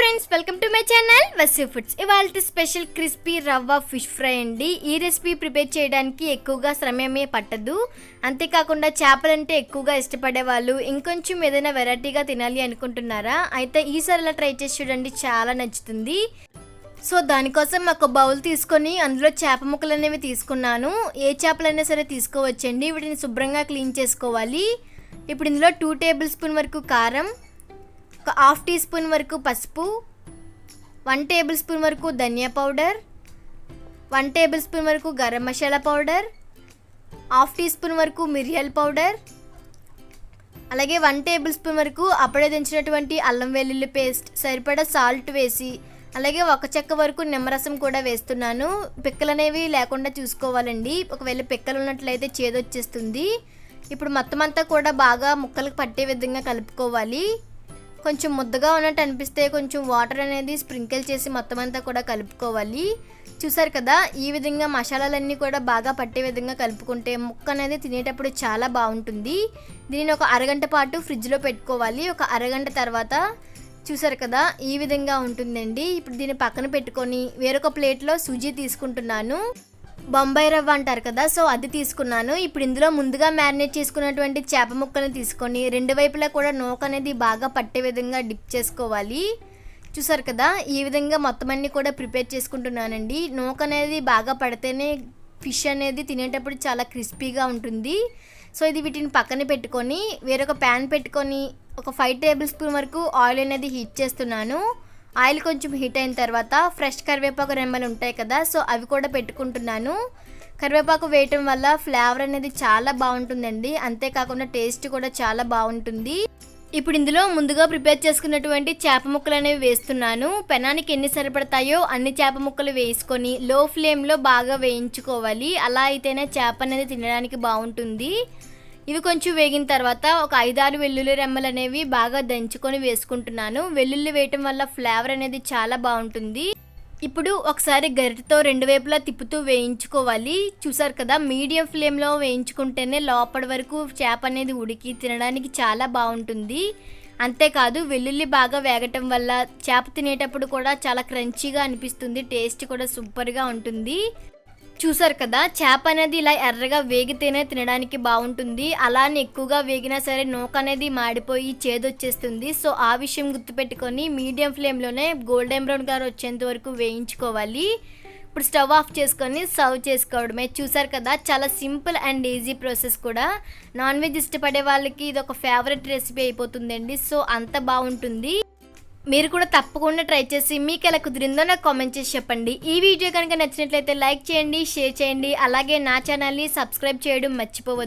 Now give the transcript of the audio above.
Friends, welcome to my channel Vasu foods. ఇవాళ special crispy రవ్వ fish fry అండి. ఈ రెసిపీ ప్రిపేర్ చేయడానికి ఎక్కువగా శ్రమమే పట్టదు. అంతేకాకుండా చేపలంటే ఎక్కువగా ఇష్టపడే వాళ్ళు ఇంకొంచెం ఏదైనా వెరైటీగా తినాలి అనుకుంటున్నారా? అయితే ఈసారి ఇలా ట్రై చేసి చూడండి, చాలా నచ్చుతుంది. సో దానికోసం ఒక బౌల్ తీసుకొని అందులో చేప ముక్కలు అనేవి తీసుకున్నాను. ఏ చేపలైనా సరే తీసుకోవచ్చండి. వీటిని శుభ్రంగా క్లీన్ చేసుకోవాలి. ఇప్పుడు ఇందులో 2 టేబుల్ స్పూన్ వరకు కారం, ఒక హాఫ్ టీ స్పూన్ వరకు పసుపు, 1 టేబుల్ స్పూన్ వరకు ధనియా పౌడర్, 1 టేబుల్ స్పూన్ వరకు garam masala powder, half teaspoon వరకు మిరియాల పౌడర్, అలాగే 1 టేబుల్ స్పూన్ వరకు అప్పుడే దించినటువంటి అల్లం వెల్లుల్లి పేస్ట్, సరిపడా సాల్ట్ వేసి, అలాగే 1 చెక్క వరకు నిమ్మరసం కూడా వేస్తున్నాను. పిక్కలు అనేవి లేకుండా చూసుకోవాలండి. ఒకవేళ పిక్కలు ఉన్నట్లయితే చేదొచ్చేస్తుంది. ఇప్పుడు మొత్తం అంతా కూడా బాగా ముక్కలకు పట్టే విధంగా కలుపుకోవాలి. కొంచెం ముద్దగా ఉన్నట్టు అనిపిస్తే కొంచెం వాటర్ అనేది స్ప్రింకిల్ చేసి మొత్తం అంతా కూడా కలుపుకోవాలి. చూసారు కదా, ఈ విధంగా మసాలాలన్నీ కూడా బాగా పట్టే విధంగా కలుపుకుంటే ముక్క అనేది తినేటప్పుడు చాలా బాగుంటుంది. దీనిని ఒక అరగంట పాటు ఫ్రిడ్జ్లో పెట్టుకోవాలి. ఒక అరగంట తర్వాత చూసారు కదా, ఈ విధంగా ఉంటుందండి. ఇప్పుడు దీన్ని పక్కన పెట్టుకొని వేరొక ప్లేట్లో సూజీ తీసుకుంటున్నాను. బొంబాయి రవ్వ అంటారు కదా, సో అది తీసుకున్నాను. ఇప్పుడు ఇందులో ముందుగా మ్యారినేట్ చేసుకున్నటువంటి చేప ముక్కలను తీసుకొని రెండు వైపులా కూడా నూక అనేది బాగా పట్టే విధంగా డిప్ చేసుకోవాలి. చూసారు కదా, ఈ విధంగా మొత్తం అన్ని కూడా ప్రిపేర్ చేసుకుంటున్నానండి. నూక అనేది బాగా పడితేనే ఫిష్ అనేది తినేటప్పుడు చాలా క్రిస్పీగా ఉంటుంది. సో ఇది వీటిని పక్కన పెట్టుకొని వేరొక ప్యాన్ పెట్టుకొని ఒక 5 టేబుల్ స్పూన్ వరకు ఆయిల్ అనేది హీట్ చేస్తున్నాను. ఆయిల్ కొంచెం హీట్ అయిన తర్వాత ఫ్రెష్ కరివేపాకు రెమ్మలు ఉంటాయి కదా, సో అవి కూడా పెట్టుకుంటున్నాను. కరివేపాకు వేయటం వల్ల ఫ్లేవర్ అనేది చాలా బాగుంటుందండి. అంతేకాకుండా టేస్ట్ కూడా చాలా బాగుంటుంది. ఇప్పుడు ఇందులో ముందుగా ప్రిపేర్ చేసుకున్నటువంటి చేప ముక్కలు అనేవి వేస్తున్నాను. పెనానికి ఎన్ని సరిపడతాయో అన్ని చేప ముక్కలు వేసుకొని లో ఫ్లేమ్లో బాగా వేయించుకోవాలి. అలా అయితేనే చేప అనేది తినడానికి బాగుంటుంది. ఇవి కొంచెం వేగిన తర్వాత ఒక 5-6 వెల్లుల్లి రెమ్మలు అనేవి బాగా దంచుకొని వేసుకుంటున్నాను. వెల్లుల్లి వేయటం వల్ల ఫ్లేవర్ అనేది చాలా బాగుంటుంది. ఇప్పుడు ఒకసారి గరిటెతో రెండు వైపులా తిప్పుతూ వేయించుకోవాలి. చూసారు కదా, మీడియం ఫ్లేమ్లో వేయించుకుంటేనే లోపటి వరకు చేప అనేది ఉడికి తినడానికి చాలా బాగుంటుంది. అంతేకాదు, వెల్లుల్లి బాగా వేగటం వల్ల చేప తినేటప్పుడు కూడా చాలా క్రంచీగా అనిపిస్తుంది. టేస్ట్ కూడా సూపర్గా ఉంటుంది. చూసారు కదా, చేప అనేది ఇలా ఎర్రగా వేగితేనే తినడానికి బాగుంటుంది. అలానే ఎక్కువగా వేగినా సరే నూక అనేది మాడిపోయి చేదొచ్చేస్తుంది. సో ఆ విషయం గుర్తుపెట్టుకొని మీడియం ఫ్లేమ్లోనే గోల్డెన్ బ్రౌన్ కలర్ వచ్చేంత వరకు వేయించుకోవాలి. ఇప్పుడు స్టవ్ ఆఫ్ చేసుకొని సర్వ్ చేసుకోవడమే. చూసారు కదా, చాలా సింపుల్ అండ్ ఈజీ ప్రాసెస్ కూడా. నాన్ వెజ్ ఇష్టపడే వాళ్ళకి ఇది ఒక ఫేవరెట్ రెసిపీ అయిపోతుందండి. సో అంత బాగుంటుంది. మీరు కూడా తప్పకుండా ట్రై చేసి మీకు ఎలా కుదిరిందో నాకు కామెంట్ చేసి చెప్పండి. ఈ వీడియో కనుక నచ్చినట్లయితే లైక్ చేయండి, షేర్ చేయండి. అలాగే నా ఛానల్ని సబ్స్క్రైబ్ చేయడం మర్చిపోవద్దు.